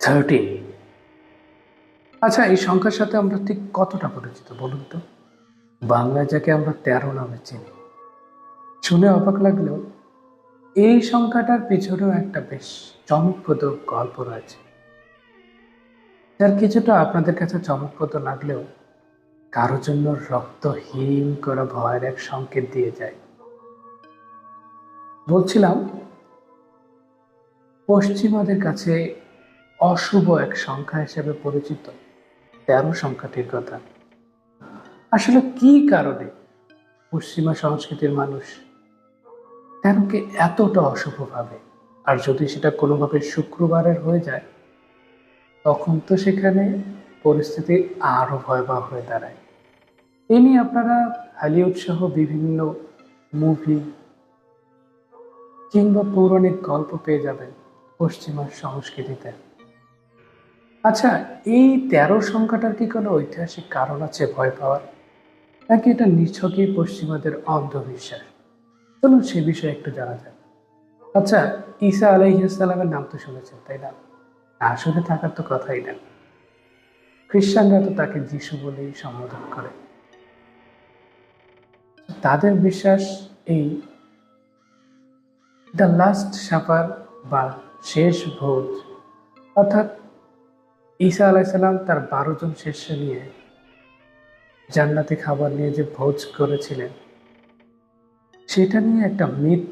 13। আচ্ছা, এই সংখ্যার সাথে আমরা ঠিক কতটা পরিচিত বলুন তো? বাংলায় যাকে আমরা 13 নামে চিনি, শুনে অবাক লাগলেও এই সংখ্যাটার পিছনেও একটা বেশ চমকপ্রদ গল্প রয়েছে, যার কিছুটা আপনাদের কাছে চমকপ্রদ লাগলেও কারো জন্য রক্ত হিম করা ভয়ের এক সংকেত দিয়ে যায়। বলছিলাম, পশ্চিমাদের কাছে অশুভ এক সংখ্যা হিসেবে পরিচিত 13 সংখ্যাটির কথা। আসলে কি কারণে পশ্চিমা সংস্কৃতির মানুষ 13কে এতটা অশুভ ভাবে? আর যদি সেটা কোনোভাবে শুক্রবারের হয়ে যায়, তখন তো সেখানে পরিস্থিতি আরো ভয়াবহ হয়ে দাঁড়ায়। এ নিয়ে আপনারা হলিউড সহ বিভিন্ন মুভি কিংবা পৌরাণিক গল্প পেয়ে যাবেন পশ্চিমা সংস্কৃতিতে। আচ্ছা, এই 13 সংখ্যাটার কি কোনো ঐতিহাসিক কারণ আছে ভয় পাওয়ার, নাকি এটা নিছকই পশ্চিমাদের অন্ধবিশ্বাস? চলুন সে বিষয়ে একটু জানা যাক। আচ্ছা, ঈসা আলাইহিসসালামের নাম তো শুনেছেন, তাই না? আসলে থাকার তো কথাই না। খ্রিস্টানরা তো তাকে যিশু বলেই সম্বোধন করে। তাদের বিশ্বাস, এই দ্য লাস্ট সাপার বা শেষ ভোজ, অর্থাৎ ঈসা আলাইসাল্লাম তার 12 জন শিষ্য নিয়ে জান্নাতি খাবার নিয়ে যে ভোজ করেছিলেন, সেটা নিয়ে একটা মিথ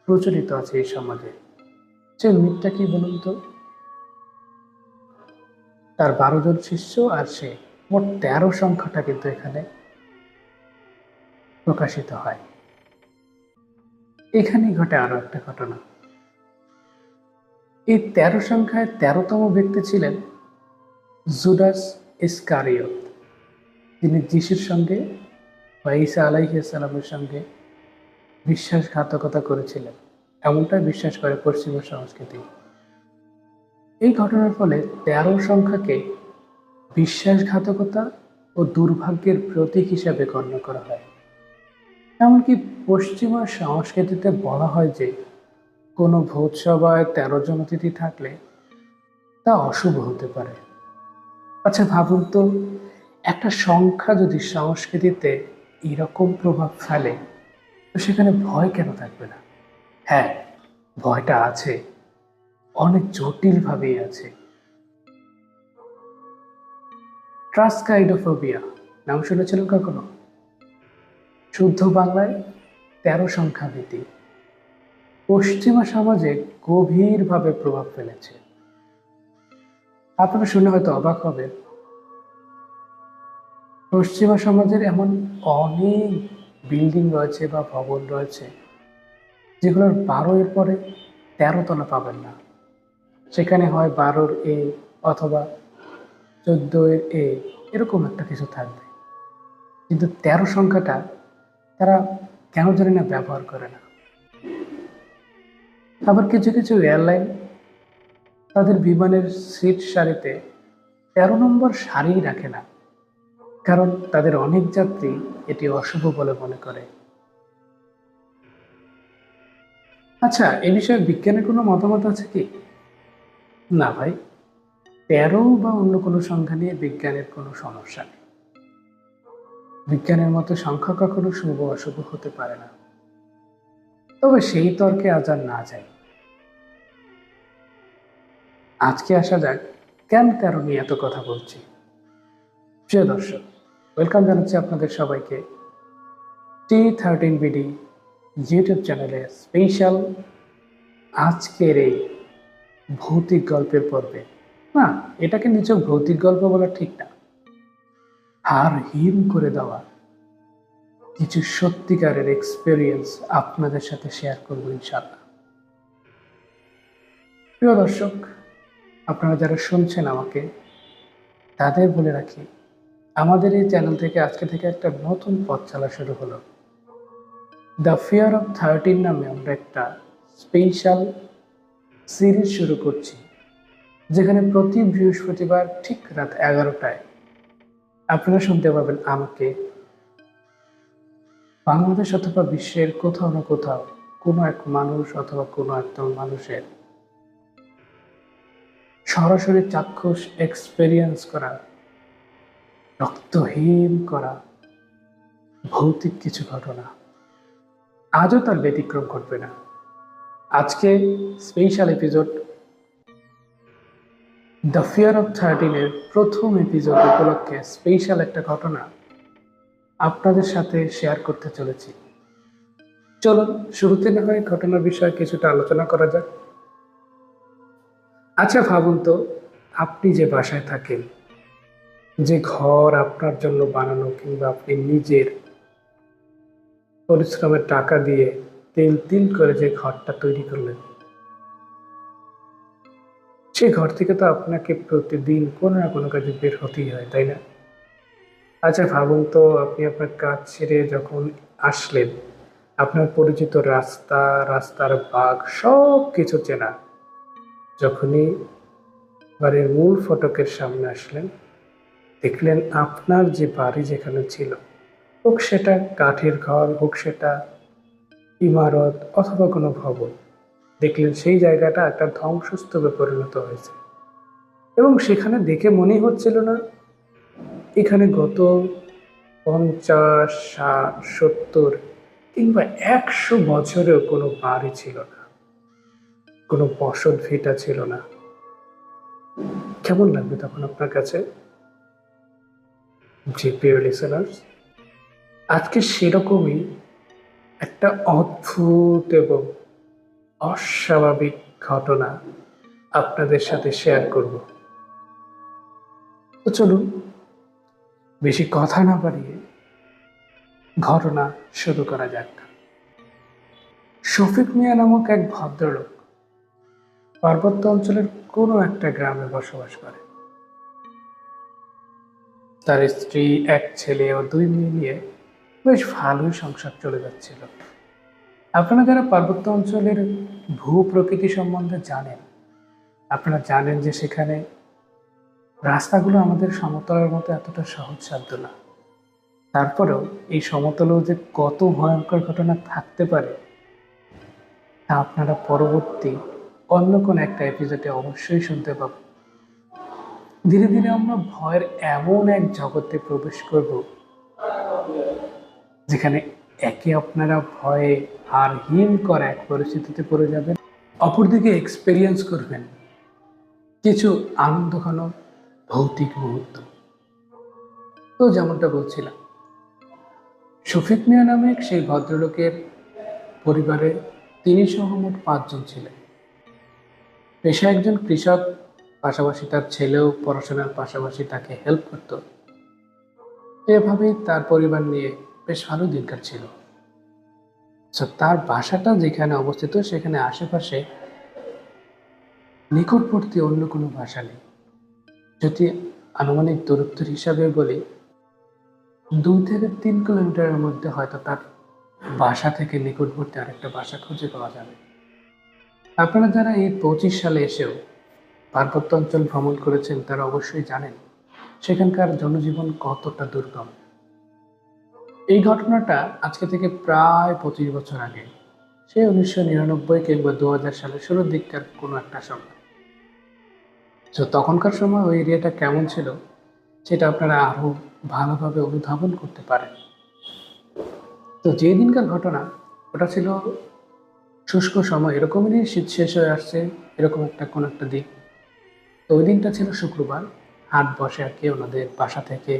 প্রচলিত আছে এই সমাজে। যে মিথটা কি বলুন তো? তার 12 জন শিষ্য আর সে, মোট 13 সংখ্যাটা কিন্তু এখানে প্রকাশিত হয়। এখানেই ঘটে আরো একটা ঘটনা। এই 13 সংখ্যায় 13তম ব্যক্তি ছিলেন জুডাস ইসকারিয়ত। তিনি যিশুর সঙ্গে বা ঈসা আলাইহিসসালামের সঙ্গে বিশ্বাসঘাতকতা করেছিলেন, এমনটাই বিশ্বাস করে পশ্চিমা সংস্কৃতি। এই ঘটনার ফলে 13 সংখ্যাকে বিশ্বাসঘাতকতা ও দুর্ভাগ্যের প্রতীক হিসাবে গণ্য করা হয়। এমনকি পশ্চিমা সংস্কৃতিতে বলা হয় যে কোনো ভোজসভায় 13 জন অতিথি থাকলে তা অশুভ হতে পারে। আচ্ছা ভাবুন তো, একটা সংখ্যা যদি সংস্কৃতিতে এরকম প্রভাব ফেলে, তো সেখানে ভয় কেন থাকবে না? হ্যাঁ, ভয়টা আছে, অনেক জটিল ভাবেই আছে। ট্রাস্কাইডোফোবিয়া নাম শুনেছিলেন কখনো? শুদ্ধ বাংলায় 13 সংখ্যা ভীতি পশ্চিমা সমাজে গভীরভাবে প্রভাব ফেলেছে। আপনারা শুনে হয়তো অবাক হবেন, পশ্চিমা সমাজের এমন অনেক বিল্ডিং রয়েছে বা ভবন রয়েছে যেগুলোর 12 এর পরে 13 তলা পাবেন না। সেখানে হয় 12 এ অথবা 14 এ, এরকম একটা কিছু থাকবে। কিন্তু 13 সংখ্যাটা তারা কেন জানি না ব্যবহার করে না। আবার কিছু কিছু এয়ারলাইন তাদের বিমানের সিট সারিতে 13 নম্বর সারি রাখে না, কারণ তাদের অনেক যাত্রী এটি অশুভ বলে মনে করে। আচ্ছা, এ বিষয়ে বিজ্ঞানের কোনো মতামত আছে কি? না ভাই, 13 বা অন্য কোনো সংখ্যা নিয়ে বিজ্ঞানের কোনো সমস্যা নেই। বিজ্ঞানের মতো সংখ্যা কখনো শুভ অশুভ হতে পারে না। তবে সেই তর্কে আজ আর না যাই। আজকে আসা যাক কেন 13 নিয়ে এত কথা বলছি। প্রিয় দর্শক, ওয়েলকাম জানাচ্ছি আপনাদের সবাইকে T13BD ইউটিউব চ্যানেলে স্পেশাল আজকের এই ভৌতিক গল্পের পর্বে। না, এটাকে নিছক ভৌতিক গল্প বলা ঠিক না, হাড় হিম করে দেওয়া কিছু সত্যিকারের এক্সপেরিয়েন্স আপনাদের সাথে শেয়ার করবো ইনশাআল্লাহ। প্রিয় দর্শক, আপনারা যারা শুনছেন আমাকে, তাদের বলে রাখি, আমাদের এই চ্যানেল থেকে আজকে থেকে একটা নতুন পথ চলা শুরু হলো। দ্য ফিয়ার অফ 13 নামে আমরা একটা স্পেশাল সিরিজ শুরু করছি, যেখানে প্রতি বৃহস্পতিবার ঠিক রাত 11টায় আপনারা শুনতে পাবেন আমাকে। বাংলাদেশ অথবা বিশ্বের কোথাও না কোথাও কোনো এক মানুষ অথবা কোনো একজন মানুষের সরাসরি চাক্ষুষ এক্সপেরিয়েন্স করা, রক্তহীন করা ভৌতিক কিছু ঘটনা আজও তার ব্যতিক্রম ঘটবে না। আজকে special episode the fear of 13-এর প্রথম এপিসোড উপলক্ষে স্পেশাল একটা ঘটনা আপনাদের সাথে শেয়ার করতে চলেছি। চলুন শুরুতে না হয় ঘটনার বিষয়ে কিছুটা আলোচনা করা যাক। আচ্ছা ভাবুন তো, আপনি যে বাসায় থাকেন, যে ঘর আপনার জন্য বানানো কিংবা আপনি নিজের পরিশ্রমের টাকা দিয়ে তিল তিল করে যে ঘরটা তৈরি করলেন, সেই ঘর থেকে তো আপনাকে প্রতিদিন কোনো না কোনো কাজে বের হতেই হয়, তাই না? আচ্ছা ভাবুন তো, আপনি আপনার কাজ ছেড়ে যখন আসলেন, আপনার পরিচিত রাস্তা, রাস্তার বাঘ সব কিছু চেনা, যখনই বাড়ির মূল ফটকের সামনে আসলেন, দেখলেন আপনার যে বাড়ি যেখানে ছিল, হোক সেটা কাঠের ঘর, হোক সেটা ইমারত অথবা কোনো ভবন, দেখলেন সেই জায়গাটা একটা ধ্বংসস্তূপে পরিণত হয়েছে। এবং সেখানে দেখে মনেই হচ্ছিল না এখানে গত 50, 60, 70 কিংবা 100 বছরেও কোনো বাড়ি ছিল না, কোনো বসত ভিটা ছিল না। কেমন লাগবে তখন আপনার কাছে? জি প্রিয় লিসেনার্স, আজকে সেরকমই একটা অদ্ভুত এবং অস্বাভাবিক ঘটনা আপনাদের সাথে শেয়ার করব। তো চলুন বেশি কথা না বাড়িয়ে ঘটনা শুরু করা যাক। শফিক মিয়া নামক এক ভদ্রলোক পার্বত্য অঞ্চলের কোনো একটা গ্রামে বসবাস করে। তার স্ত্রী, এক ছেলে ও 2 মেয়ে নিয়ে বেশ ভালোই সংসার চলে যাচ্ছিল। আপনারা যারা পার্বত্য অঞ্চলের ভূ প্রকৃতি সম্বন্ধে জানেন, আপনারা জানেন যে সেখানে রাস্তাগুলো আমাদের সমতলের মতো এতটা সহজসাধ্য না। তারপরেও এই সমতলেও যে কত ভয়ঙ্কর ঘটনা থাকতে পারে তা আপনারা পরবর্তী অন্য কোনো একটা এপিসোডে অবশ্যই শুনতে পাবেন। ধীরে ধীরে আমরা ভয়ের এমন এক জগতে প্রবেশ করব যেখানে একে আপনারা ভয়ে আর হিম করা এক পরিস্থিতিতে পড়ে যাবেন, অপরদিকে এক্সপেরিয়েন্স করবেন কিছু আনন্দঘন ভৌতিক মুহূর্ত। তো যেমনটা বলছিলাম, শফিক মিয়া নামে সেই ভদ্রলোকের পরিবারে তিনি সহ মোট 5 জন ছিলেন। পেশা একজন কৃষক, পাশাপাশি তার ছেলেও পড়াশোনার পাশাপাশি তাকে হেল্প করত। এভাবেই তার পরিবার নিয়ে বেশ ভালো দিন কাটছিল। তার বাসাটা যেখানে অবস্থিত সেখানে আশেপাশে নিকটবর্তী অন্য কোনো বাসা নেই। যদি আনুমানিক দূরত্বের হিসাবে বলি, 2 থেকে 3 কিলোমিটারের মধ্যে হয়তো তার বাসা থেকে নিকটবর্তী আরেকটা বাসা খুঁজে পাওয়া যাবে। আপনারা যারা এই 25 সালে এসেও পার্বত্য অঞ্চল ভ্রমণ করেছেন তারা অবশ্যই জানেন সেখানকার জনজীবন কতটা দুর্গম। এই ঘটনাটা আজকে থেকে প্রায় 25 বছর আগে, সে 1999 কিংবা 2000 সালের শুরুর দিককার কোনো একটা সময়। তো তখনকার সময় ওই এরিয়াটা কেমন ছিল সেটা আপনারা আরো ভালোভাবে অনুধাবন করতে পারেন। তো যে দিনকার ঘটনা, ওটা ছিল শুষ্ক সময়, এরকমই শীত শেষ হয়ে আসছে, এরকম কোনো একটা দিন। তো ওই দিনটা ছিল শুক্রবার, হাট বসে আর কি ওনাদের বাসা থেকে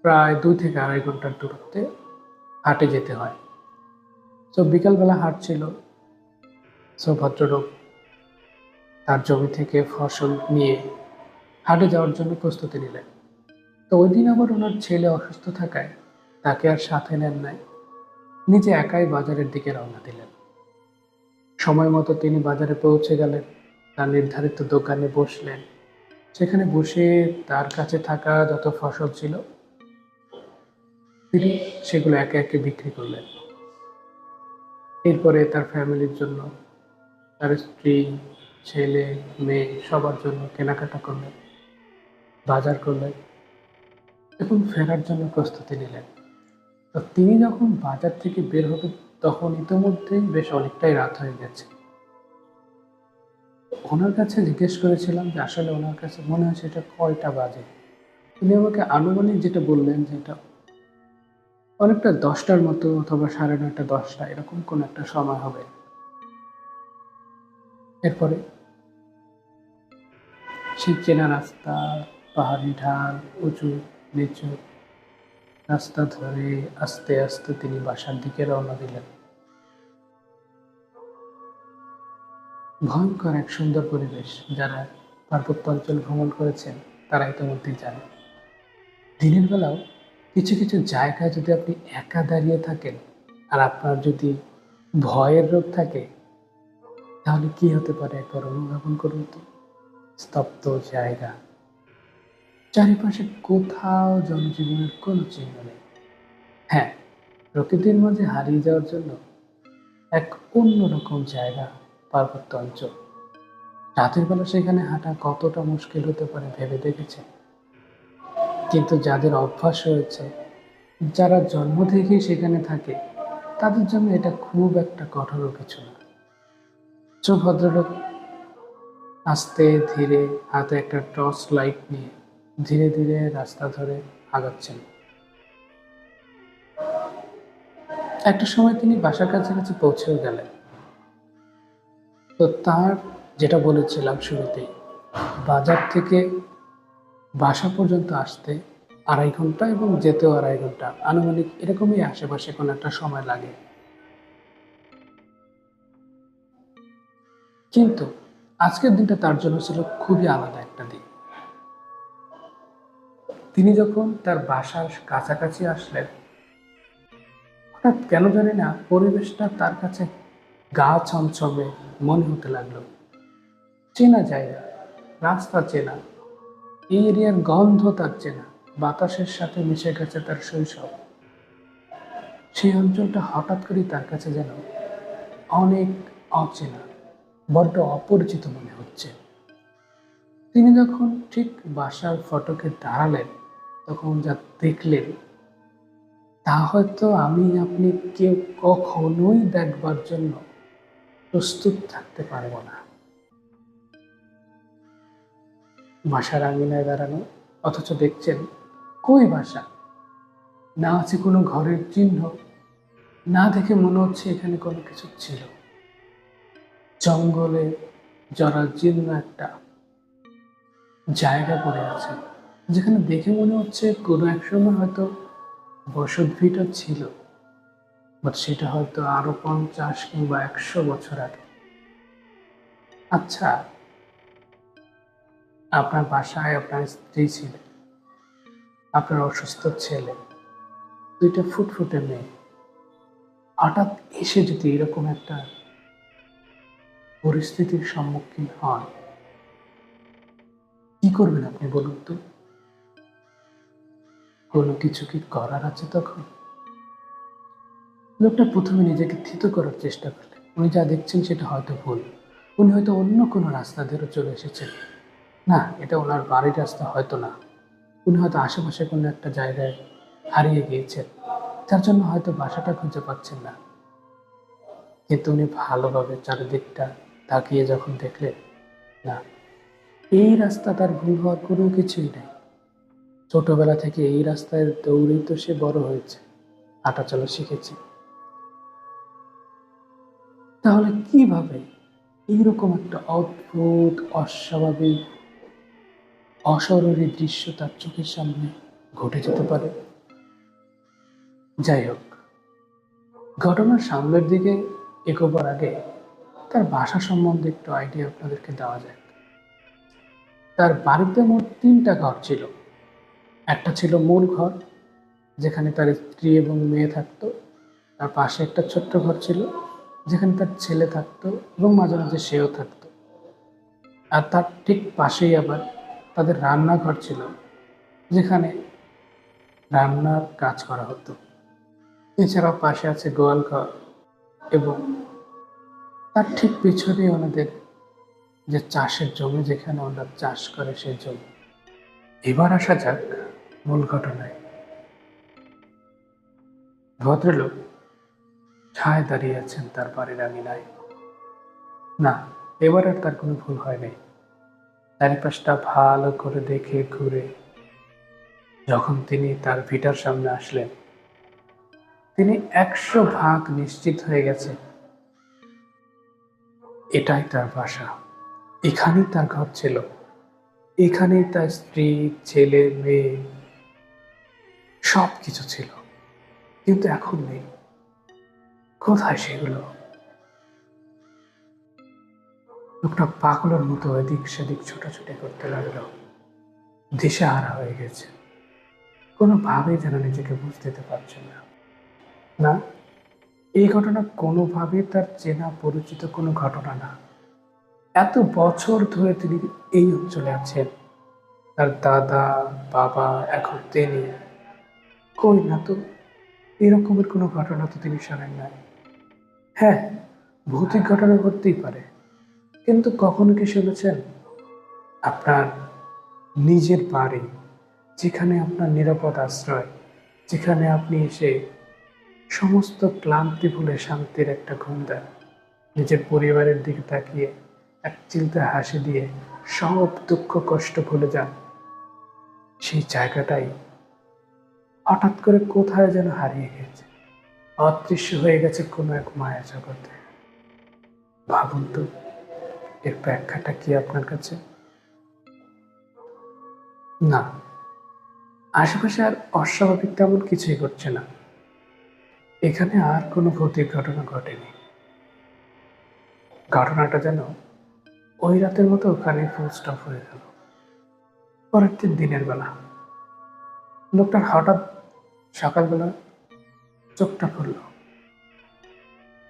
প্রায় 2 থেকে 2.5 ঘন্টার দূরত্বে হাটে যেতে হয়। তো বিকালবেলা হাট ছিল। ভদ্রলোক তার জমি থেকে ফসল নিয়ে হাটে যাওয়ার জন্য প্রস্তুতি নিলেন। তো ওই দিন আবার ওনার ছেলে অসুস্থ থাকায় তাকে আর সাথে নেন নাই, নিজে একাই বাজারের দিকে রওনা দিলেন। সময় মতো তিনি বাজারে পৌঁছে গেলেন, তার নির্ধারিত দোকানে বসলেন। সেখানে বসে তার কাছে থাকা যত ফসল ছিল তিনি সেগুলো একে একে বিক্রি করলেন। এরপরে তার ফ্যামিলির জন্য, তার স্ত্রী, ছেলে, মেয়ে সবার জন্য কেনাকাটা করলেন, বাজার করলেন এবং ফেরার জন্য প্রস্তুতি নিলেন। তো তিনি যখন বাজার থেকে বের হবেন তখন ইতিমধ্যেই বেশ অনেকটাই রাত হয়ে গেছে। ওনার কাছে জিজ্ঞেস করেছিলাম যে আসলে ওনার কাছে মনে হচ্ছে এটা কয়টা বাজে। তিনি আমাকে আনুমানিক যেটা বললেন যে এটা অনেকটা 10টার মতো অথবা 9:30 10টা এরকম কোন একটা সময় হবে। এরপরে সেই চেনা রাস্তা, পাহাড়ি ঢাল, উঁচু নিচু রাস্তা ধরে আস্তে আস্তে তিনি বাসার দিকে রওনা দিলেন। ভয়ঙ্কর এক সুন্দর পরিবেশ, যারা পার্বত্য অঞ্চল ভ্রমণ করেছেন তারা ইতিমধ্যেই জানেন। দিনের বেলাও কিছু কিছু জায়গায় যদি আপনি একা দাঁড়িয়ে থাকেন আর আপনার যদি ভয়ের রোগ থাকে, তাহলে কি হতে পারে একবার অনুধাবন করুন তো। স্তব্ধ জায়গা, চারিপাশে কোথাও জনজীবনের কোনো চিহ্ন নেই। হ্যাঁ, প্রকৃতির মাঝে হারিয়ে যাওয়ার জন্য এক অন্যরকম জায়গা পার্বত্য অঞ্চল। রাতের বেলা সেখানে হাঁটা কতটা মুশকিল হতে পারে ভেবে দেখেছে? কিন্তু যাদের অভ্যাস হয়েছে, যারা জন্ম থেকেই সেখানে থাকে, তাদের জন্য এটা খুব একটা কঠোর কিছু না। ভদ্রলোক আস্তে ধীরে হাতে একটা টর্চ লাইট নিয়ে ধীরে ধীরে রাস্তা ধরে আগাচ্ছেন। একটা সময় তিনি বাসার কাছাকাছি পৌঁছেও গেলেন। তো তার যেটা বলেছিলাম শুরুতেই, বাজার থেকে বাসা পর্যন্ত আসতে 2.5 ঘন্টা এবং যেতেও 2.5 ঘন্টা, আনুমানিক এরকমই আশেপাশে কোনো একটা সময় লাগে। কিন্তু আজকের দিনটা তার জন্য ছিল খুবই আলাদা একটা দিন। তিনি যখন তার বাসার কাছাকাছি আসলেন, হঠাৎ কেন জানি না পরিবেশটা তার কাছে গা ছমছমে মনে হতে লাগলো। চেনা জায়গা, রাস্তা চেনা, এই এরিয়ার গন্ধ তার চেনা, বাতাসের সাথে মিশে গেছে তার শৈশব। সেই অঞ্চলটা হঠাৎ করেই তার কাছে যেন অনেক অচেনা, বড্ড অপরিচিত মনে হচ্ছে। তিনি যখন ঠিক বাসার ফটকে দাঁড়ালেন, তখন যা দেখলেন তা হয়তো আমি আপনি কেউ কখনোই দেখবার জন্য প্রস্তুত থাকতে পারবো না। বাসার আঙিনায় দাঁড়ানো, অথচ দেখছেন কই বাসা, না আছে কোনো ঘরের চিহ্ন, না দেখে মনে হচ্ছে এখানে কোনো কিছু ছিল। জঙ্গলে জরাজীর্ণ একটা জায়গা পড়ে আছে, যেখানে দেখে মনে হচ্ছে কোনো এক সময় হয়তো বসত ভিটা ছিল, বাট সেটা হয়তো আরো 50 কিংবা 100 বছর আগে। আচ্ছা, আপনার বাসায় আপনার স্ত্রী ছিলেন, আপনার অসুস্থ ছেলে, 2টা ফুটফুটে মেয়ে, হঠাৎ এসে যদি এরকম একটা পরিস্থিতির সম্মুখীন হন, কি করবেন আপনি বলুন তো? কোনো কিছু কি করার আছে তখন? লোকটা প্রথমে নিজেকে থিত করার চেষ্টা করলেন। উনি যা দেখছেন সেটা হয়তো ভুল। উনি হয়তো অন্য কোনো রাস্তা ধরে চলে এসেছেন। না, এটা ওনার বাড়ির রাস্তা হয়তো না। উনি হয়তো আশেপাশে কোনো একটা জায়গায় হারিয়ে গিয়েছেন, যার জন্য হয়তো বাসাটা খুঁজে পাচ্ছেন না। কিন্তু উনি ভালোভাবে চারিদিকটা তাকিয়ে যখন দেখলেন, না, এই রাস্তা তার ভুল হওয়ার কোনো কিছুই নেই। ছোটবেলা থেকে এই রাস্তায় দৌড়েই তো সে বড় হয়েছে, হাঁটাচলা শিখেছে। তাহলে কিভাবে এইরকম একটা অদ্ভুত, অস্বাভাবিক, অশরীরী দৃশ্য তার চোখের সামনে ঘটে যেতে পারে? যাই হোক, ঘটনার সামনের দিকে এগোবার আগে তার বাসা সম্বন্ধে একটু আইডিয়া আপনাদেরকে দেওয়া যায়। তার বাড়িতে মোট 3টা ঘর ছিল। একটা ছিল মূল ঘর, যেখানে তার স্ত্রী এবং মেয়ে থাকতো। তার পাশে একটা ছোট্ট ঘর ছিল, যেখানে তার ছেলে থাকতো এবং মাঝে মাঝে সেও থাকতো। আর তার ঠিক পাশেই আবার তাদের রান্নাঘর ছিল, যেখানে রান্নার কাজ করা হতো। এছাড়াও পাশে আছে গোয়াল ঘর এবং তার ঠিক পিছনে ওনাদের যে চাষের জমি, যেখানে ওনারা চাষ করে সেই জমি। এবার আসা যাক মূল ঘটনায়। ভদ্রলোক ছায় দাঁড়িয়ে আছেন তার বাড়ির আঙিনায়। না, এবার আর তার কোনো ভুল হয় নাই। চারিপাশটা ভালো করে দেখে ঘুরে যখন তিনি তার ভিটার সামনে আসলেন, তিনি 100 ভাগ নিশ্চিত হয়ে গেছে এটাই তার বাসা, এখানেই তার ঘর ছিল, এখানেই তার স্ত্রী, ছেলে, মেয়ে সব কিছু ছিল। কিন্তু এখন নেই। কোথায় সেগুলো? লোকটা পাগলের মতো এদিক সেদিক ছোটাছুটি করতে লাগলো, দিশেহারা হয়ে গেছে। কোনোভাবেই যেন নিজেকে বুঝতে দিতে পারছেন না। না, এই ঘটনা কোনোভাবেই তার চেনা পরিচিত কোনো ঘটনা না। এত বছর ধরে তিনি এই অঞ্চলে আছেন, তার দাদা, বাবা, এখন তিনি। কই না তো, এরকমের কোনো ঘটনা তো তিনি শোনেন নাই। হ্যাঁ, ভৌতিক ঘটনা ঘটতেই পারে, কিন্তু কখনো কি শুনেছেন আপনার নিজের বাড়ি, যেখানে আপনার নিরাপদ আশ্রয়, যেখানে আপনি এসে সমস্ত ক্লান্তি ভুলে শান্তির একটা ঘুম দেন, নিজের পরিবারের দিকে তাকিয়ে এক চিলতে হাসি দিয়ে সব দুঃখ কষ্ট ভুলে যান, সেই জায়গাটাই হঠাৎ করে কোথায় যেন হারিয়ে গেছে, অদৃশ্য হয়ে গেছে কোনো এক মায়া জগতে। ভাবুন তো, এর ব্যাখ্যাটা কি আপনার কাছে? না, আশেপাশে আর অস্বাভাবিক তেমন কিছুই ঘটছে না। এখানে আর কোনো ভৌতিক ঘটনা ঘটেনি। ঘটনাটা যেন ওই রাতের মতো ওখানে ফুল স্টপ হয়ে গেল। পরের দিন দিনের বেলা লোকটার হঠাৎ সকালবেলা চোখটা খুলল।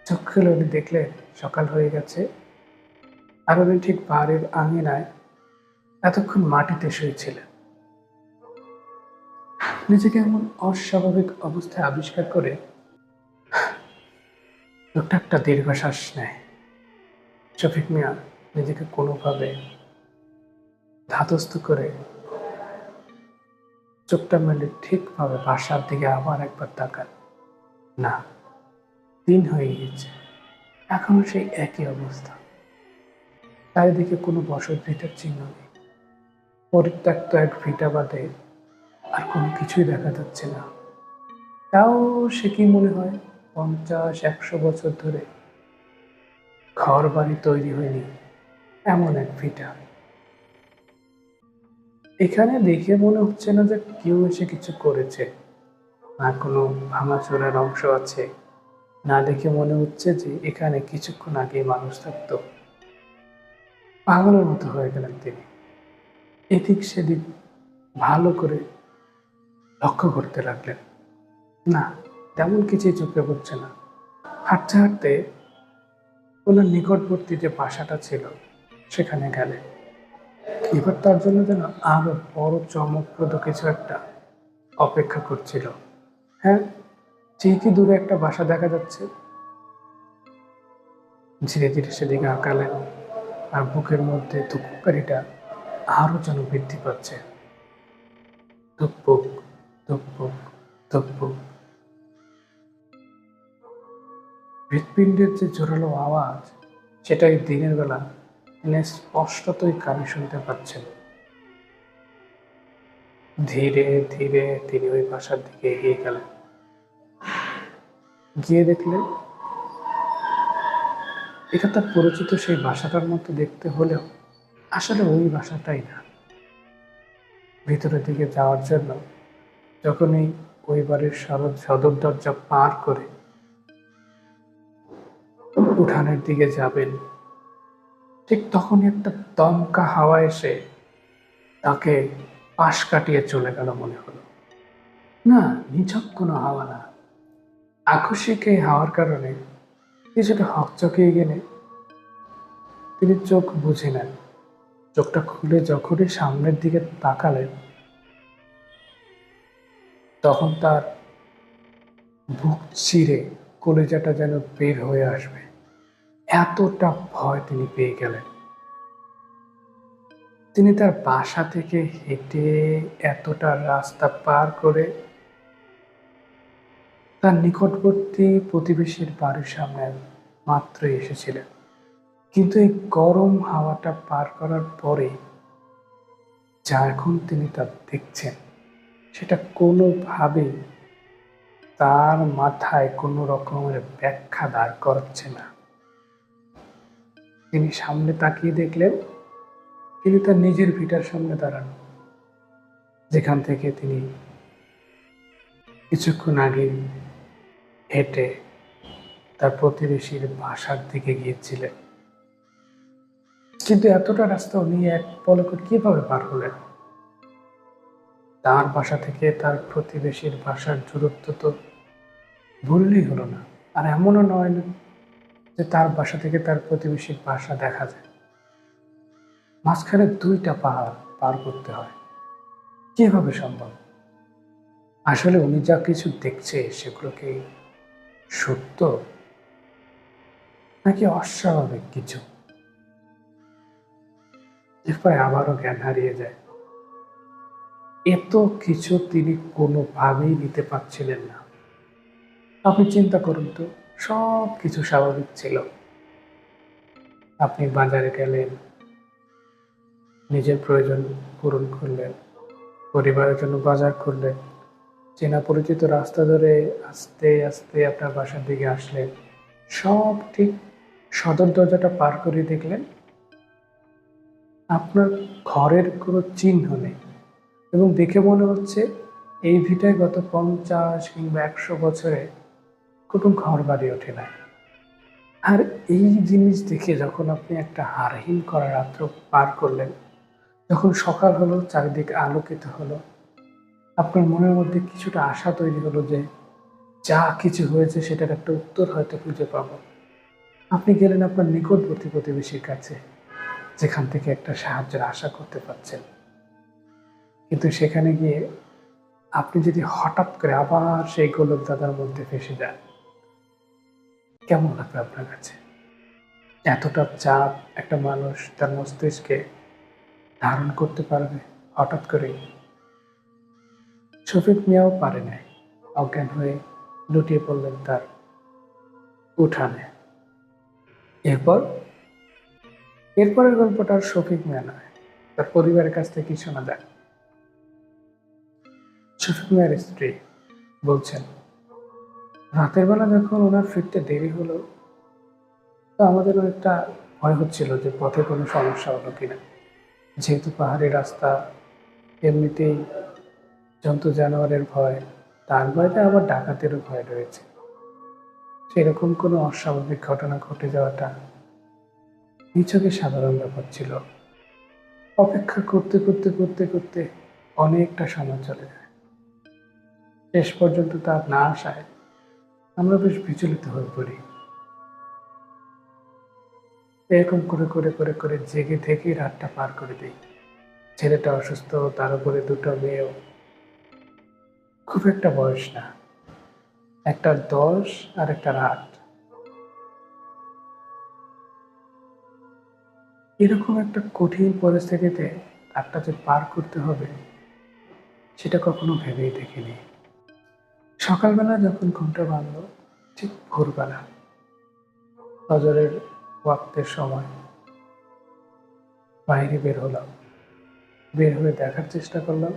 চোখ খুলে উনি দেখলেন সকাল হয়ে গেছে, আর উনি ঠিক বাড়ির আঙিনায় এতক্ষণ মাটিতে শুয়েছিলেন। নিজেকে এমন অস্বাভাবিক অবস্থায় আবিষ্কার করে লোকটা একটা দীর্ঘশ্বাস নেয়। শফিক মিয়া নিজেকে কোনোভাবে ধাতস্থ করে চোখটা মেলে ঠিকভাবে বাসার দিকে আবার একবার তাকান। না, দিন হয়ে গেছে, এখনো সেই একই অবস্থা। চারিদিকে কোনো বসত ভিটার চিহ্ন নেই। পরিত্যক্ত এক ভিটা বাদে আর কোনো কিছুই দেখা যাচ্ছে না। তাও সে কি মনে হয় 50-100 বছর ধরে ঘর বাড়ি তৈরি হয়নি এমন এক ভিটা। এখানে দেখে মনে হচ্ছে না যে কেউ এসে কিছু করেছে, না কোনো ভাঙাচোরার অংশ আছে, না দেখে মনে হচ্ছে যে এখানে কিছুক্ষণ আগে মানুষ থাকতো। পাগলের মতো হয়ে গেলেন তিনি। এদিক সেদিক ভালো করে লক্ষ্য করতে লাগলেন। না, তেমন কিছুই চোখে পড়ছে না। হাঁটতে হাঁটতে ওনার নিকটবর্তী যে বাসাটা ছিল সেখানে গেলেন। এবার তার জন্য যেন আরো বড় চমকপ্রদ কিছু একটা অপেক্ষা করছিল। হ্যাঁ, ঠিকই দূরে একটা বাসা দেখা যাচ্ছে। ধীরে ধীরে সেদিকে আঁকালেন, আর বুকের মধ্যে ধুকপুকারিটা আরো যেন বৃদ্ধি পাচ্ছে। ধুকপুক, ধুকপুক, ধুকপুক। হৃৎপিণ্ডের যে জোরালো আওয়াজ, সেটাই দিনের বেলা তিনি স্পষ্টতই কানে শুনতে পাচ্ছেন। ধীরে ধীরে তিনি ওই বাসার দিকে এগিয়ে গেলেন। গিয়ে দেখলেন এটা তার পরিচিত সেই বাসাটার মতো দেখতে হলেও আসলে ওই বাসাটাই না। ভিতরের দিকে যাওয়ার জন্য যখনই ওই বাড়ির সদর দরজা পার করে উঠানের দিকে যাবেন, ঠিক তখনই একটা দমকা হাওয়া এসে তাকে পাশ কাটিয়ে চলে গেল মনে হলো। না, নিছক কোনো হাওয়া না, আকস্মিক এই হাওয়ার কারণে কিছুটা হকচকিয়ে গেলে তিনি চোখ বুঝে নেন। চোখটা খুলে যখনই সামনের দিকে তাকালেন, তখন তার বুক চিরে কলিজাটা যেন বের হয়ে আসবে, এতটা ভয় তিনি পেয়ে গেলেন। তিনি তার বাসা থেকে হেঁটে এতটা রাস্তা পার করে তার নিকটবর্তী প্রতিবেশীর বাড়ির সামনে মাত্র এসেছিলেন। কিন্তু এই গরম হাওয়াটা পার করার পরে যা এখন তিনি তা দেখছেন, সেটা কোনোভাবেই তার মাথায় কোনো রকমের ব্যাখ্যা দাঁড় করাচ্ছে না। তিনি সামনে তাকিয়ে দেখলেন তিনি তার নিজের ভিটার সামনে দাঁড়ানো, যেখান থেকে তিনি কিছুক্ষণ আগে হেঁটে তার প্রতিবেশীর বাসার দিকে গিয়েছিলেন। কিন্তু এতটা রাস্তা উনি এক পলকে কিভাবে পার হলেন? তার বাসা থেকে তার প্রতিবেশীর বাসার দূরত্ব তো বললেই হলো না। আর এমনও নয় না যে তার বাসা থেকে তার প্রতিবেশীর বাসা দেখা যায়। মাঝখানে 2টা পাহাড় পার করতে হয়। কিভাবে সম্ভব? আসলে উনি যা কিছু দেখছে সেগুলো কি সত্য নাকি অস্বাভাবিক কিছু? এরপরে আবারও জ্ঞান হারিয়ে যায়। এত কিছু তিনি কোনোভাবেই নিতে পারছিলেন না। আপনি চিন্তা করুন তো, সব কিছু স্বাভাবিক ছিল। আপনি বাজারে গেলেন, নিজের প্রয়োজন পূরণ করলেন, পরিবারের জন্য বাজার করলেন, চেনা পরিচিত রাস্তা ধরে আস্তে আস্তে আপনার বাসার দিকে আসলেন, সব ঠিক। সদর দরজাটা পার করে দেখলেন আপনার ঘরের কোনো চিহ্ন নেই, এবং দেখে মনে হচ্ছে এই ভিটায় গত 50 কিংবা 100 বছরে কোনো ঘর বাড়ি ওঠে না। আর এই জিনিস দেখে যখন আপনি একটা হারহীন করা রাত্র পার করলেন, যখন সকাল হলো, চারিদিকে আলোকিত হলো, আপনার মনের মধ্যে কিছুটা আশা তৈরি হলো যে যা কিছু হয়েছে সেটার একটা উত্তর হয়তো খুঁজে পাবো। আপনি গেলেন আপনার নিকটবর্তী প্রতিবেশীর কাছে, যেখান থেকে একটা সাহায্যের আশা করতে পারছেন। কিন্তু সেখানে গিয়ে আপনি যদি হঠাৎ করে আবার সেই গোলক দাদার মধ্যে ফেসে যান, কেমন লাগবে আপনার কাছে? এতটা চাপ একটা মানুষ তার মস্তিষ্কে ধারণ করতে পারবে হঠাৎ করেই? শফিক মিয়াও পারে নাই। অজ্ঞান হয়ে লুটিয়ে পড়লেন তার উঠানে। এরপর এরপরের গল্পটা আর শফিক মিয়া নয়, তার পরিবারের কাছ থেকে শোনা যায়। শফিক মিয়ার স্ত্রী বলছেন, রাতের বেলা যখন ওনার ফিরতে দেরি হলো, তো আমাদের একটা ভয় হচ্ছিল যে পথে কোনো সমস্যা হলো কিনা। যেহেতু পাহাড়ি রাস্তা, এমনিতেই জন্তু জানোয়ারের ভয়, তার ভয়তে আবার ডাকাতেরও ভয় রয়েছে। সেরকম কোনো অস্বাভাবিক ঘটনা ঘটে যাওয়াটা নিছকই সাধারণ ব্যাপার ছিল। অপেক্ষা করতে করতে করতে করতে অনেকটা সময় চলে যায়। শেষ পর্যন্ত তার না আসায় আমরা বেশ বিচলিত হয়ে পড়ি। এরকম করে করে করে করে জেগে থেকেই রাতটা পার করে দিই। ছেলেটা অসুস্থ, তার উপরে 2টো মেয়েও। খুব একটা বয়স না, একটা 10 আর একটা 8। এরকম একটা কঠিন পরিস্থিতিতে রাতটা যে পার করতে হবে সেটা কখনো ভেবেই দেখিনি। সকালবেলা যখন ঘুমটা ভাঙলো, ঠিক ভোরবেলা ফজরের ওয়াক্তের সময় বাইরে বের হলাম। বের হয়ে দেখার চেষ্টা করলাম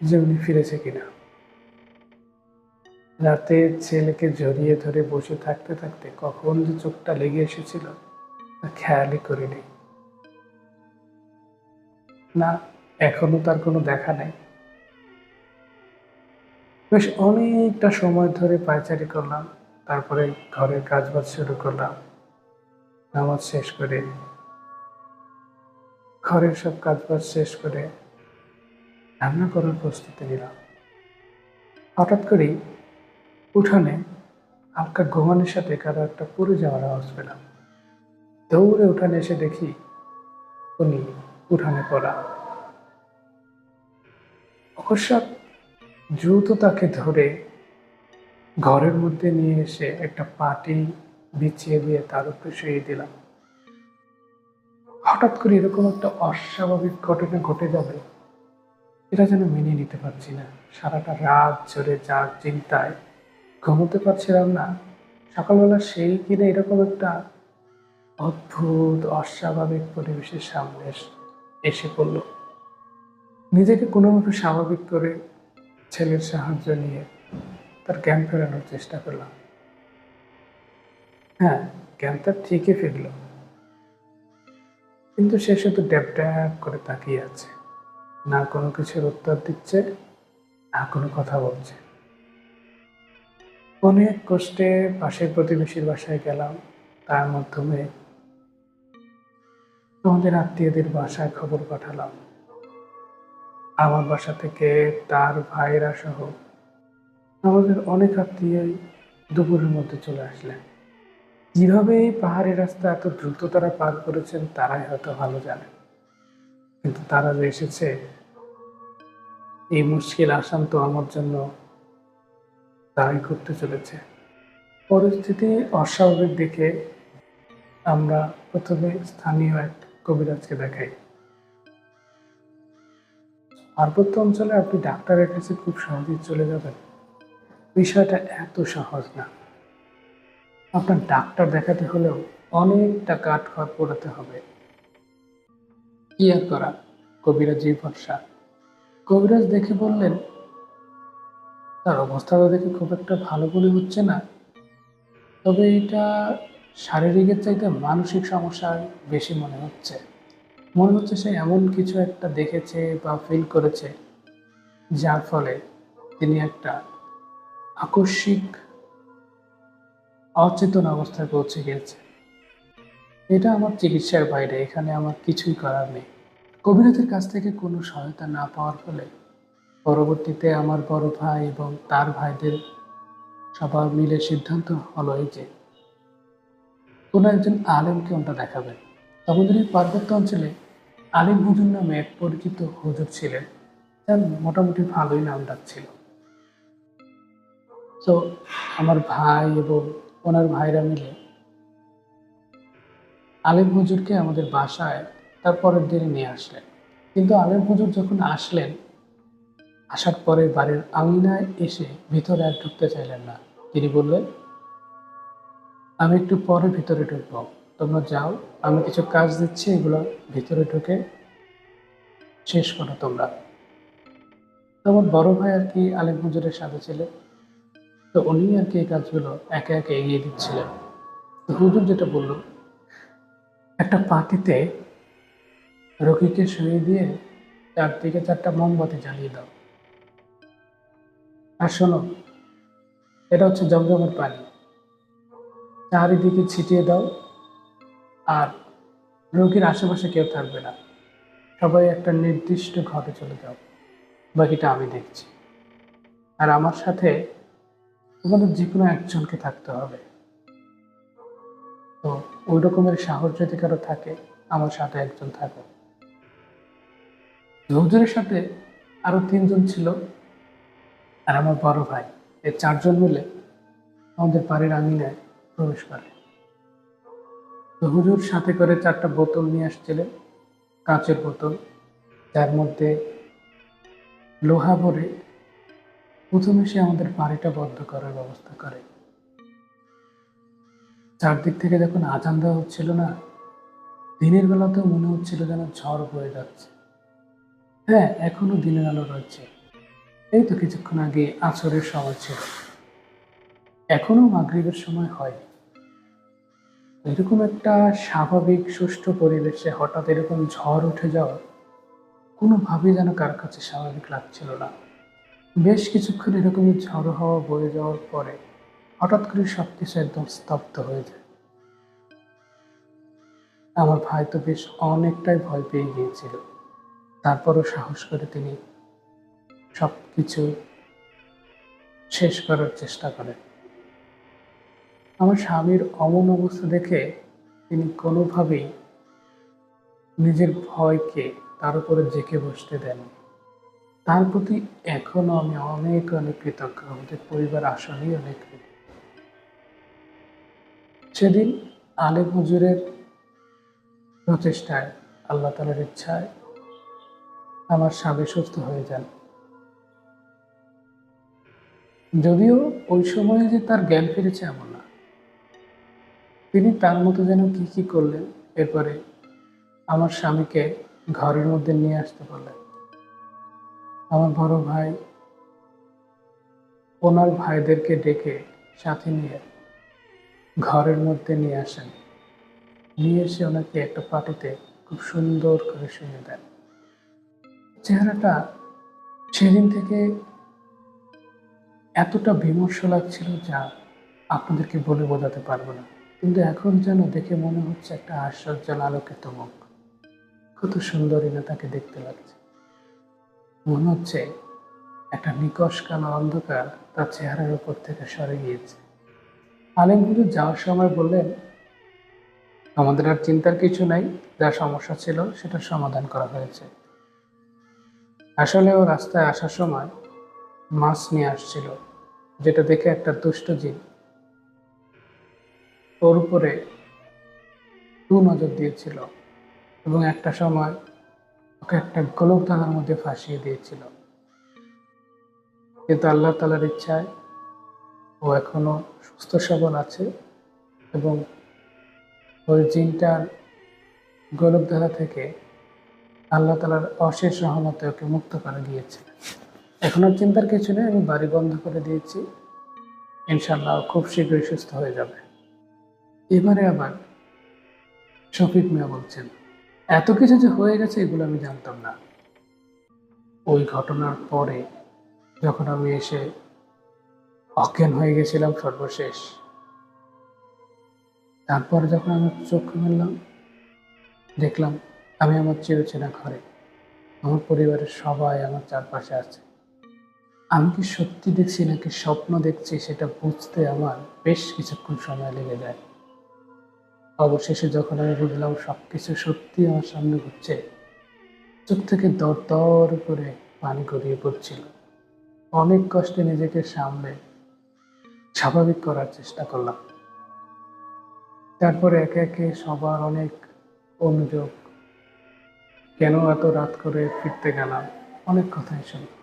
যে উনি ফিরেছে কিনা। রাতে ছেলেকে জড়িয়ে ধরে বসে থাকতে থাকতে কখন যে চোখটা লেগে এসেছিল তা খেয়ালই করিনি। না, এখনো তার কোনো দেখা নেই। বেশ অনেকটা সময় ধরে পায়চারি করলাম, তারপরে ঘরের কাজবাজ শুরু করলাম। নামাজ শেষ করে, ঘরের সব কাজবাজ শেষ করে রান্না করার প্রস্তুতি নিলাম। হঠাৎ করেই উঠানে হালকা ঘুমানোর সাথে কারো একটা পড়ে যাওয়ার আওয়াজ পেলাম। দৌড়ে উঠানে এসে দেখি উনি উঠানে পড়া। অকস্মাৎ দ্রুত তাকে ধরে ঘরের মধ্যে নিয়ে এসে একটা পাটি বিছিয়ে দিয়ে তার উপরে শুয়ে দিলাম। হঠাৎ করে এরকম একটা অস্বাভাবিক ঘটনা ঘটে যাবে এটা যেন মেনে নিতে পারছি না। সারাটা রাত জুড়ে যার চিন্তায় ঘুমোতে পারছিলাম না, সকালবেলা সেই কিনে এরকম একটা অদ্ভুত অস্বাভাবিক পরিবেশের সামনে এসে পড়ল। নিজেকে কোনোভাবে স্বাভাবিক করে ছেলের সাহায্য নিয়ে তার জ্ঞান ফেরানোর চেষ্টা করলাম। হ্যাঁ, জ্ঞান তার ঠিকই ফিরল, কিন্তু সে শুধু ড্যাব ড্যাব করে তাকিয়ে আছে, না কোনো কিছুর উত্তর দিচ্ছে, না কোনো কথা বলছে। অনেক কষ্টে পাশের প্রতিবেশীর বাসায় গেলাম, তার মাধ্যমে আমাদের আত্মীয়দের বাসায় খবর পাঠালাম। আমার বাসা থেকে তার ভাইরা সহ আমাদের অনেক আত্মীয়ই দুপুরের মধ্যে চলে আসলেন। কিভাবে এই পাহাড়ি রাস্তা এত দ্রুত তারা পার করেছেন তারাই হয়তো ভালো জানেন, কিন্তু তারা যে এসেছে এই মুশকিল আসান তো আমার জন্য তারাই করতে চলেছে। পরিস্থিতি অস্বাভাবিক দেখে আমরা প্রথমে স্থানীয় এক কবিরাজকে দেখাই। পার্বত্য অঞ্চলে আপনি ডাক্তারের কাছে খুব সহজেই চলে যাবেন, বিষয়টা এত সহজ না। আপনার ডাক্তার দেখাতে হলেও অনেকটা কাঠখড় পোড়াতে হবে। কি আর করা, কবিরাজই ভরসা। কবিরাজ দেখে বললেন, তার অবস্থাটা দেখে খুব একটা ভালো মনে হচ্ছে না, তবে এটা শারীরিকের চাইতে মানসিক সমস্যায় বেশি মনে হচ্ছে। মনে হচ্ছে সে এমন কিছু একটা দেখেছে বা ফিল করেছে, যার ফলে তিনি একটা আকস্মিক অচেতন অবস্থায় পৌঁছে গিয়েছে। এটা আমার চিকিৎসার বাইরে, এখানে আমার কিছুই করার নেই। কবিরাজের কাছ থেকে কোনো সহায়তা না পাওয়ার ফলে পরবর্তীতে আমার বড় ভাই এবং তার ভাইদের সবার মিলে সিদ্ধান্ত হলো এই যে কোনো একজন আলেমকে ওটা দেখাবেন। আমাদের এই পার্বত্য অঞ্চলে আলিম হুজুর নামে এক পরিচিত হুজুর ছিলেন, যার মোটামুটি ভালোই নাম ডাক ছিল। তো আমার ভাই এবং ওনার ভাইরা মিলে আলিম হুজুরকে আমাদের বাসায় তার পরের দিনে নিয়ে আসলেন। কিন্তু আলিম হুজুর যখন আসলেন, আসার পরে বাড়ির আঙিনায় এসে ভিতরে আর ঢুকতে চাইলেন না। তিনি বললেন, আমি একটু পরে ভিতরে ঢুকবো, তোমরা যাও, আমি কিছু কাজ দিচ্ছি, এগুলো ভিতরে ঢুকে শেষ করো তোমরা। আমার বড় ভাই আর কি আলিম হুজুরের সাথে ছিলেন, তো উনি আর কি এই কাজগুলো একে একে এগিয়ে দিচ্ছিলেন। তো হুজুর যেটা বলল, একটা পাতিতে রোগীকে শুয়ে দিয়ে চারদিকে 4টা মোমবাতি জ্বালিয়ে দাও, আর শোনো, এটা হচ্ছে জমজমের পানি, চারিদিকে ছিটিয়ে দাও, আর রোগীর আশেপাশে কেউ থাকবে না, সবাই একটা নির্দিষ্ট ঘরে চলে যাও, বাকিটা আমি দেখছি। আর আমার সাথে তোমাদের যে কোনো একজনকে থাকতে হবে। তো ওই রকমের সাহস যদি কারো থাকে, আমার সাথে একজন থাকো। হুজুরের সাথে আরো 3জন ছিল, আর আমার বড় ভাই। এই 4জন মিলে আমাদের বাড়ির আঙিনায় প্রবেশ করে। তো হুজুর সাথে করে 4টা বোতল নিয়ে আসছিলেন, কাঁচের বোতল, যার মধ্যে লোহা ভরে। প্রথমে সে আমাদের বাড়িটা বন্ধ করার ব্যবস্থা করে। চারদিক থেকে যখন আজান দেওয়া হচ্ছিল না, দিনের বেলাতেও মনে হচ্ছিল যেন ঝড় বয়ে যাচ্ছে। হ্যাঁ, এখনো দিনের আলো রয়েছে, এই তো কিছুক্ষণ আগে আসরের সময় ছিল, এখনো মাগরিবের সময় হয়। এরকম একটা স্বাভাবিক সুষ্ঠু পরিবেশে হঠাৎ এরকম ঝড় উঠে যাওয়া কোনোভাবেই যেন কার কাছে স্বাভাবিক লাগছিল না। বেশ কিছুক্ষণ এরকমই ঝড়ো হাওয়া বয়ে যাওয়ার পরে হঠাৎ করে সবকিছু একদম স্তব্ধ হয়ে যায়। আমার ভাই তো বেশ অনেকটাই ভয় পেয়ে গিয়েছিল, তারপরও সাহস করে তিনি সবকিছু শেষ করার চেষ্টা করেন। আমার স্বামীর অমন অবস্থা দেখে তিনি কোনোভাবেই নিজের ভয়কে তার উপরে জেঁকে বসতে দেন। তার প্রতি এখনো আমি অনেক অনেক কৃতজ্ঞ, আমাদের পরিবার আসলেই অনেক কৃতজ্ঞ। সেদিন আলেম হুজুরের প্রচেষ্টায়, আল্লাহ তাআলার ইচ্ছায় আমার স্বামী সুস্থ হয়ে যান। যদিও ওই সময়ে যে তার জ্ঞান ফিরেছে এমন না, তিনি তার মতো যেন কি কি করলেন। এরপরে আমার স্বামীকে ঘরের মধ্যে নিয়ে আসতে বললেন। আমার বড় ভাই ওনার ভাইদেরকে ডেকে সাথে নিয়ে ঘরের মধ্যে নিয়ে আসেন। নিয়ে এসে ওনাকে একটা পাটিতে খুব সুন্দর করে শুয়ে দেন। চেহারাটা সেদিন থেকে এতটা বিমর্ষ লাগছিল যা আপনাদেরকে বলে বোঝাতে পারবো না। কিন্তু এখন যেন দেখে মনে হচ্ছে একটা আশ্চর্য আলোকিত মুখ। কত সুন্দরী না তাকে দেখতে লাগছে। মনে হচ্ছে একটা নিকষ কালো অন্ধকার তার চেহারার উপর থেকে সরে গিয়েছে। আলেম হুজুর যাওয়ার সময় বললেন, আমাদের আর চিন্তার কিছু নাই, যা সমস্যা ছিল সেটা সমাধান করা হয়েছে। আসলে ও রাস্তায় আসার সময় মাছ নিয়ে আসছিল, যেটা দেখে একটা দুষ্ট জিন ওর উপরে নজর দিয়েছিল এবং একটা সময় ওকে একটা গোলকধাঁধার মধ্যে ফাঁসিয়ে দিয়েছিল। কিন্তু আল্লাহ তাআলার ইচ্ছায় ও এখনো সুস্থ সবল আছে এবং ওই জিনটার গোলকধাঁধা থেকে আল্লাহ তাআলার অশেষ রহমতে ওকে মুক্ত করে দিয়েছে। এখন আর চিন্তার কিছু নেই, আমি বাড়ি বন্ধ করে দিয়েছি। ইনশাল্লাহ ও খুব শীঘ্রই সুস্থ হয়ে যাবে। এবারে আবার শফিক মিয়া বলছেন, এত কিছু যে হয়ে গেছে এগুলো আমি জানতাম না। ওই ঘটনার পরে যখন আমি এসে অজ্ঞান হয়ে গেছিলাম সর্বশেষ, তারপর যখন আমি চোখ মেললাম, দেখলাম আমি আমার চিরচেনা ঘরে, আমার পরিবারের সবাই আমার চারপাশে আছে। আমি কি সত্যি দেখছি নাকি স্বপ্ন দেখছি সেটা বুঝতে আমার বেশ কিছুক্ষণ সময় লেগে যায়। অবশেষে যখন আমি বুঝলাম সবকিছু সত্যি আমার সামনে ঘুরছে, চোখ থেকে দর দর করে পানি গড়িয়ে পড়ছিল। অনেক কষ্টে নিজেকে সামলে স্বাভাবিক করার চেষ্টা করলাম। তারপরে একে একে সবার অনেক অনুযোগ, কেন এত রাত করে ফিরতে গেলাম, অনেক কথাই শুনলাম।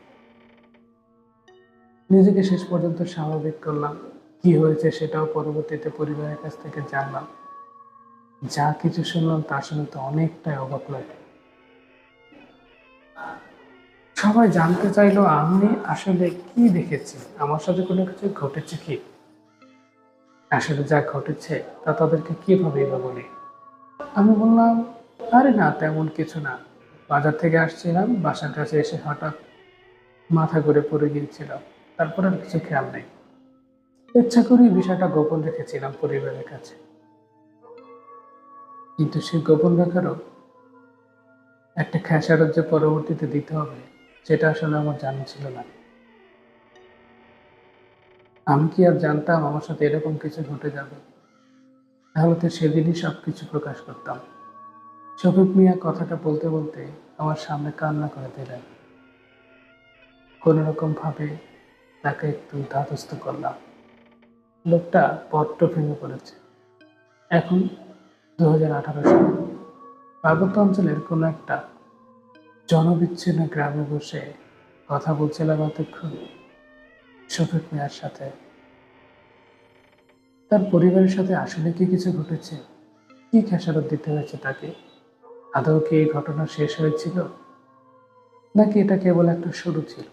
নিজেকে শেষ পর্যন্ত স্বাভাবিক করলাম। কি হয়েছে সেটাও পরবর্তীতে পরিবারের কাছ থেকে জানলাম। যা কিছু শুনলাম তা শুনে তো অনেকটাই অবাক লাগে। সবাই জানতে চাইলো আমি আসলে কি দেখেছি, আমার সাথে কোনো কিছু ঘটেছে কি। আসলে যা ঘটেছে তা তাদেরকে কিভাবে বা বলি। আমি বললাম, আরে না তেমন কিছু না, বাজার থেকে আসছিলাম, বাসার কাছে এসে হঠাৎ মাথা ঘুরে পড়ে গিয়েছিলাম, তারপর আর কিছু খেয়াল নেই। ইচ্ছা করেই বিষয়টা গোপন রেখেছিলাম পরিবারের কাছে। কিন্তু সেই গোপন রাখারও একটা খেসারত যে পরবর্তীতে দিতে হবে সেটা আসলে আমার জানা ছিল না। আমি কি আর জানতাম আমার সাথে এরকম কিছু ঘটে যাবে? তাহলে তো সেদিনই সবকিছু প্রকাশ করতাম। শফিক মিয়া কথাটা বলতে বলতে আমার সামনে কান্না করে দিলেন। কোনো রকম ভাবে তাকে একটু ধাতস্থ করলাম। লোকটা বড্ড ভেঙে পড়েছে। এখন 2018 সাল, পার্বত্য অঞ্চলের কোনো একটা জনবিচ্ছিন্ন গ্রামে বসে কথা বলছিলাম এতক্ষণ শফিক মিয়ার সাথে। তার পরিবারের সাথে আসলে কি কিছু ঘটেছে, কি খেসারত দিতে হয়েছে তাকে, আদৌ কি এই ঘটনা শেষ হয়েছিল নাকি এটা কেবল একটা শুরু ছিল,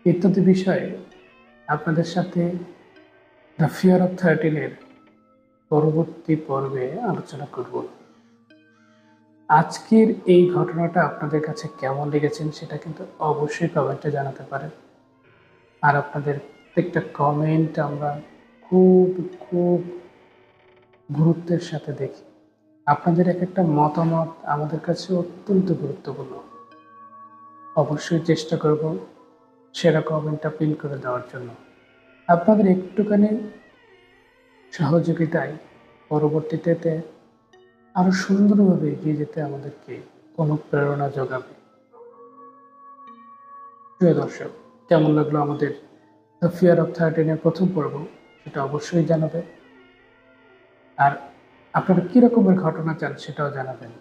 ইত্যাদি বিষয়ে আপনাদের সাথে দ্য ফিয়ার অফ 13-এর পরবর্তী পর্বে আলোচনা করব। আজকের এই ঘটনাটা আপনাদের কাছে কেমন লেগেছেন সেটা কিন্তু অবশ্যই কমেন্টে জানাতে পারেন। আর আপনাদের প্রত্যেকটা কমেন্ট আমরা খুব খুব গুরুত্বের সাথে দেখি। আপনাদের এক একটা মতামত আমাদের কাছে অত্যন্ত গুরুত্বপূর্ণ। অবশ্যই চেষ্টা করব সেরা কমেন্টটা পিন করে দেওয়ার জন্য। আপনাদের একটুখানি সহযোগিতায় পরবর্তীতে আরো সুন্দরভাবে এগিয়ে যেতে আমাদেরকে অনুপ্রেরণা যোগাবে। প্রিয় দর্শক, কেমন লাগলো আমাদের দ্য ফিয়ার অফ 13-এর প্রথম পর্ব সেটা অবশ্যই জানাবে। আর আপনারা কি রকমের ঘটনা চান সেটাও জানাবেন।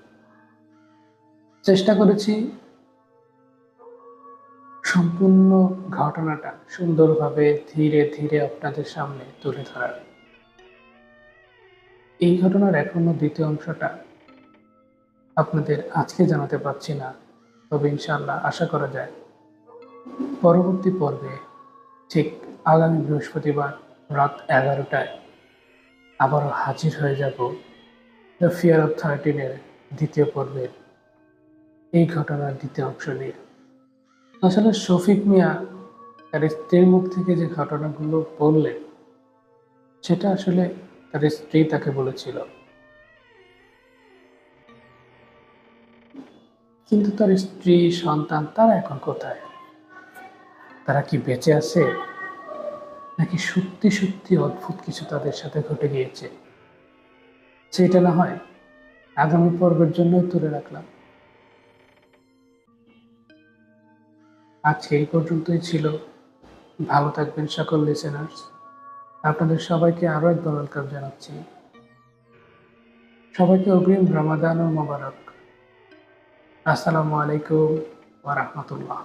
চেষ্টা করেছি সম্পূর্ণ ঘটনাটা সুন্দরভাবে ধীরে ধীরে আপনাদের সামনে তুলে ধরার। এই ঘটনার এখনো দ্বিতীয় অংশটা আপনাদের আজকে জানাতে পারছি না, তবে ইনশাআল্লাহ আশা করা যায় পরবর্তী পর্বে ঠিক আগামী বৃহস্পতিবার রাত 11টায় আবারও হাজির হয়ে যাব দ্য ফিয়ার অফ 13-এর দ্বিতীয় পর্বের এই ঘটনার দ্বিতীয় অংশ নিয়ে। আসলে শফিক মিয়া তার স্ত্রীর মুখ থেকে যে ঘটনাগুলো বললেন, সেটা আসলে তার স্ত্রী তাকে বলেছিল, কিন্তু তার স্ত্রী সন্তান তারা এখন কোথায়? তারা কি বেঁচে আছে, নাকি সত্যি সত্যি অদ্ভুত কিছু তাদের সাথে ঘটে গিয়েছে? সেটা না হয় আগামী পর্বের জন্যই তুলে রাখলাম। আজকে এই পর্যন্তই ছিল। ভালো থাকবেন সকল লিসেনার্স। আপনাদের সবাইকে আরো একবার ওয়েলকাম জানাচ্ছি। সবাইকে অগ্রিম রমাদান ও মোবারক। আসসালামু আলাইকুম ওয়া রাহমাতুল্লাহ।